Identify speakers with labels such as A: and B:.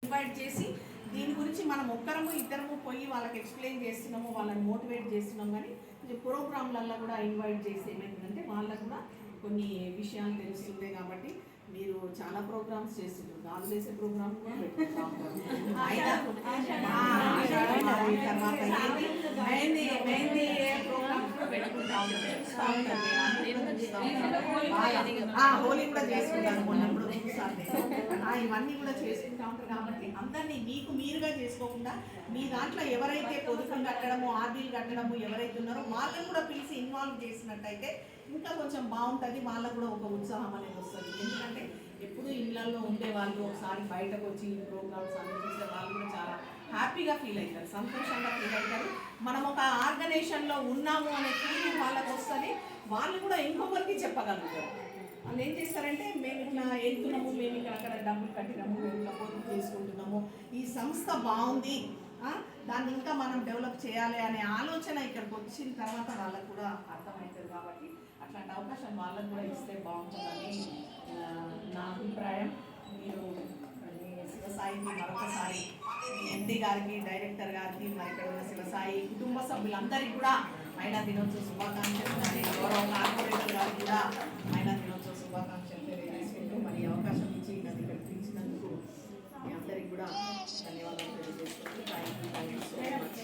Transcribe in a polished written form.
A: Invite చేసి దీని గురించి మనం ఒక్కరము ఇద్దరము పోయి వాళ్ళకి ఎక్స్ప్లెయిన్ చేస్తున్నాము, వాళ్ళని మోటివేట్ చేస్తున్నాం. కానీ ప్రోగ్రాంలలో కూడా ఇన్వైట్ చేసి ఏమైందంటే వాళ్ళకు కూడా కొన్ని విషయాలు తెలుస్తుంది. కాబట్టి మీరు చాలా ప్రోగ్రామ్స్ చేస్తున్నారు, గాజు వేసే ప్రోగ్రామ్ కూడా పెట్టుకుంటా ఉంటారు. హోలీ కూడా చేసుకుంటాను మొన్నప్పుడు ఇవన్నీ కూడా చేసుకుంటా ఉంటారు. కాబట్టి అందరినీ మీకు మీరుగా చేసుకోకుండా మీ దాంట్లో ఎవరైతే పొదుపులు కట్టడము, ఆర్డీలు కట్టడము ఎవరైతే ఉన్నారో వాళ్ళని కూడా పిలిచి ఇన్వాల్వ్ చేసినట్టయితే ఇంకా కొంచెం బాగుంటుంది. వాళ్ళకు కూడా ఒక ఉత్సాహం అనేది వస్తుంది. ఎందుకంటే ఎప్పుడు ఇళ్ళల్లో ఉండే వాళ్ళు ఒకసారి బయటకు వచ్చి ఈ ప్రోగ్రామ్స్ అన్ని చూస్తే వాళ్ళు కూడా చాలా హ్యాపీగా ఫీల్ అవుతారు, సంతోషంగా ఫీల్ అవుతారు. మనం ఒక ఆర్గనైజేషన్లో ఉన్నాము అనే ఫీలింగ్ వాళ్ళకు వస్తుంది. వాళ్ళు కూడా ఇంకొకరికి చెప్పగలుగుతారు. వాళ్ళు ఏం చేస్తారంటే మేము ఇట్లా వెళ్తున్నాము, మేము ఇక్కడ అక్కడ డబ్బులు కట్టినాము, మేము ఇట్లా పొదుపు చేసుకుంటున్నాము, ఈ సంస్థ బాగుంది, దాన్ని ఇంకా మనం డెవలప్ చేయాలి అనే ఆలోచన ఇక్కడికి వచ్చిన తర్వాత వాళ్ళకు కూడా అర్థమవుతుంది. కాబట్టి అట్లాంటి అవకాశం వాళ్ళకు కూడా ఇస్తే బాగుంటుందని నా అభిప్రాయం. మీరు శివసాయికి మరొకసారి ఎండి గారికి, డైరెక్టర్ గారికి, మరి ఇక్కడ ఉన్న శివసాయి కుటుంబ సభ్యులందరికీ కూడా మహిళా దినోత్సవ శుభాకాంక్షలు. కానీ గౌరవ కార్పొరేటర్ గారికి కూడా మహిళా దినోత్సవ శుభాకాంక్షలు తెలియజేసుకుంటూ మరి అవకాశం ఇచ్చి నన్ను ఇక్కడ పిలిచినందుకు మీ అందరికీ కూడా ధన్యవాదాలు తెలియజేసుకుంటూ థ్యాంక్ యూ సో మచ్.